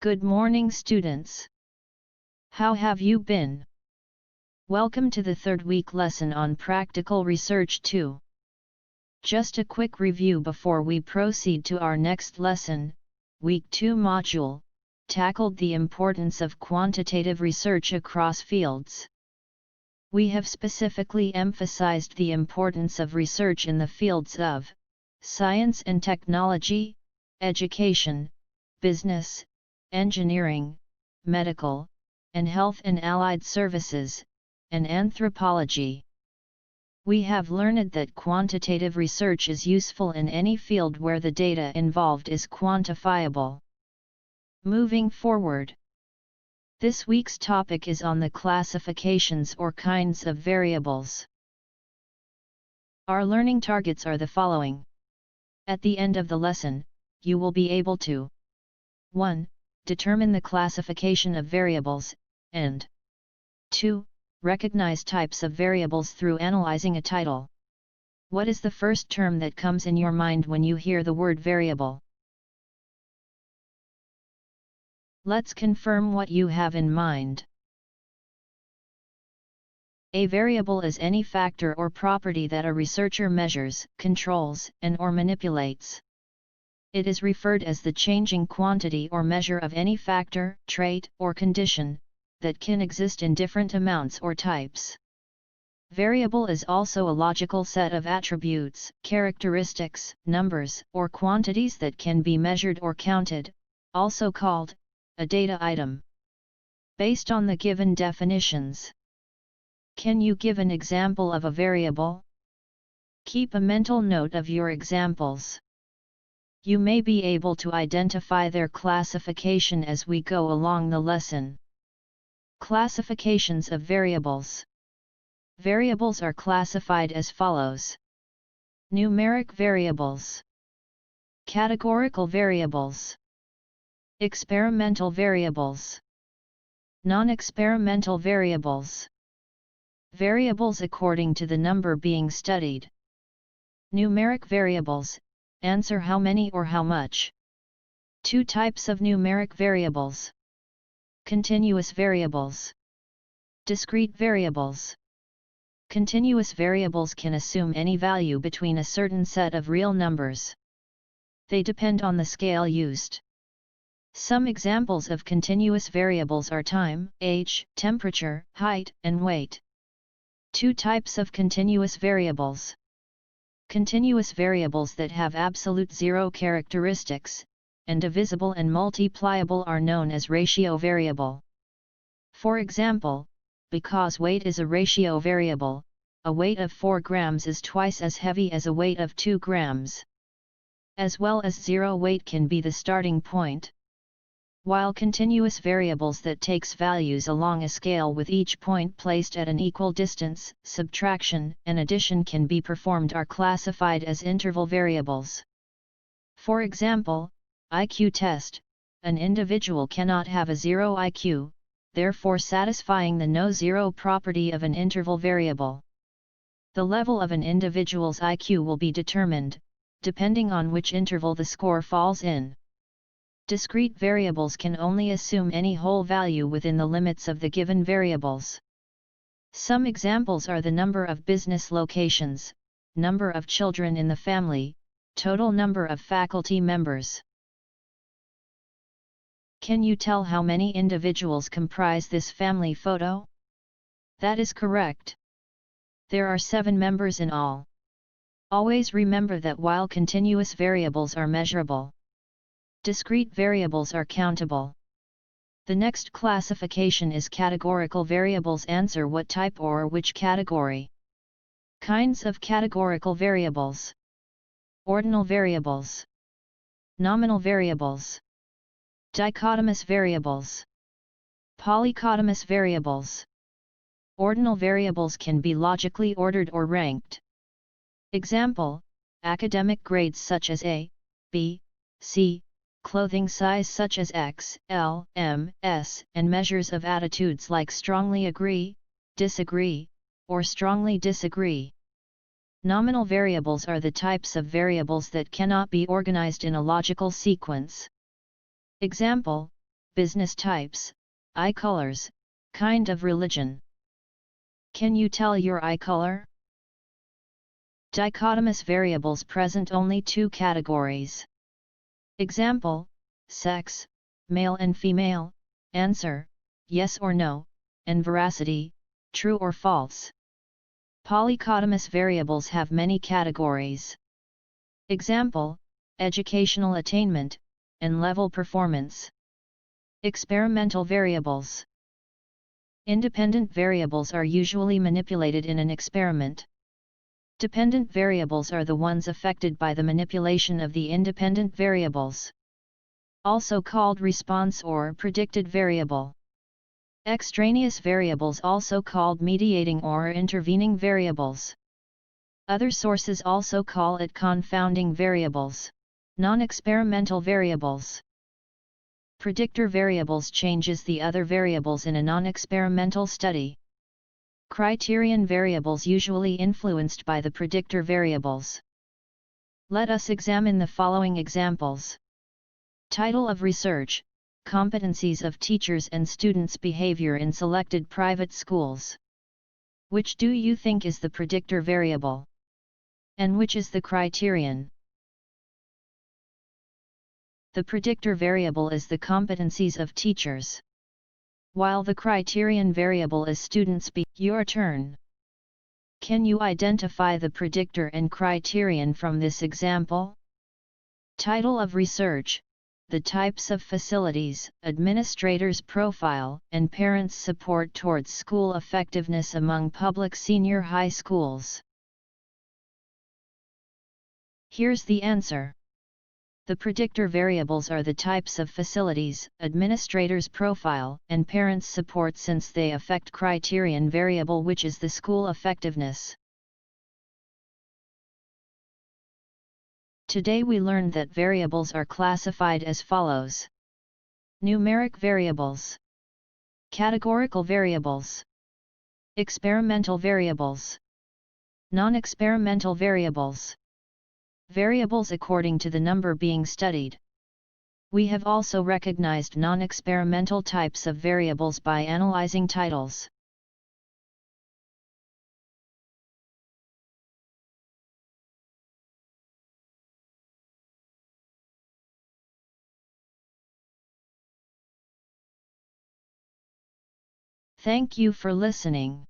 Good morning, students. How have you been? Welcome to the third week lesson on Practical Research 2. Just a quick review before we proceed to our next lesson. Week 2 module tackled the importance of quantitative research across fields. We have specifically emphasized the importance of research in the fields of science and technology, education, business, engineering, medical, and health and allied services, and anthropology. We have learned that quantitative research is useful in any field where the data involved is quantifiable. Moving forward, this week's topic is on the classifications or kinds of variables. Our learning targets are the following. At the end of the lesson, you will be able to 1. Determine the classification of variables, and 2. Recognize types of variables through analyzing a title. What is the first term that comes in your mind when you hear the word variable? Let's confirm what you have in mind. A variable is any factor or property that a researcher measures, controls, and/or manipulates. It is referred as the changing quantity or measure of any factor, trait, or condition that can exist in different amounts or types. Variable is also a logical set of attributes, characteristics, numbers, or quantities that can be measured or counted, also called a data item. Based on the given definitions, can you give an example of a variable? Keep a mental note of your examples. You may be able to identify their classification as we go along the lesson. Classifications of variables. Variables are classified as follows: numeric variables, categorical variables, experimental variables, non-experimental variables. Variables according to the number being studied. Numeric variables. Answer how many or how much. Two types of numeric variables. Continuous variables. Discrete variables. Continuous variables can assume any value between a certain set of real numbers. They depend on the scale used. Some examples of continuous variables are time, age, temperature, height, and weight. Two types of continuous variables. Continuous variables that have absolute zero characteristics, and divisible and multipliable are known as ratio variable. For example, because weight is a ratio variable, a weight of 4 grams is twice as heavy as a weight of 2 grams. As well as zero weight can be the starting point. While continuous variables that takes values along a scale with each point placed at an equal distance, subtraction and addition can be performed are classified as interval variables. For example, IQ test. An individual cannot have a zero IQ, therefore satisfying the no-zero property of an interval variable. The level of an individual's IQ will be determined, depending on which interval the score falls in. Discrete variables can only assume any whole value within the limits of the given variables. Some examples are the number of business locations, number of children in the family, total number of faculty members. Can you tell how many individuals comprise this family photo? That is correct. There are 7 members in all. Always remember that while continuous variables are measurable, discrete variables are countable. The next classification is categorical variables. Answer what type or which category. Kinds of categorical variables. Ordinal variables. Nominal variables. Dichotomous variables. Polychotomous variables. Ordinal variables can be logically ordered or ranked. Example: academic grades such as A, B, C, clothing size such as X, L, M, S, and measures of attitudes like strongly agree, disagree, or strongly disagree. Nominal variables are the types of variables that cannot be organized in a logical sequence. Example: business types, eye colors, kind of religion. Can you tell your eye color? Dichotomous variables present only two categories. Example, sex, male and female, answer, yes or no, and veracity, true or false. Polychotomous variables have many categories. Example, educational attainment, and level performance. Experimental variables. Independent variables are usually manipulated in an experiment. Dependent variables are the ones affected by the manipulation of the independent variables. Also called response or predicted variable. Extraneous variables also called mediating or intervening variables. Other sources also call it confounding variables, non-experimental variables. Predictor variables changes the other variables in a non-experimental study. Criterion variables usually influenced by the predictor variables. Let us examine the following examples. Title of research: Competencies of teachers and students' behavior in selected private schools. Which do you think is the predictor variable? And which is the criterion? The predictor variable is the competencies of teachers, while the criterion variable is students' behavior. Your turn. Can you identify the predictor and criterion from this example? Title of research: The types of facilities, administrators' profile, and parents' support towards school effectiveness among public senior high schools. Here's the answer. The predictor variables are the types of facilities, administrators' profile, and parents' support, since they affect criterion variable, which is the school effectiveness. Today we learned that variables are classified as follows: numeric variables, categorical variables, experimental variables, non-experimental variables. Variables according to the number being studied. We have also recognized non-experimental types of variables by analyzing titles. Thank you for listening.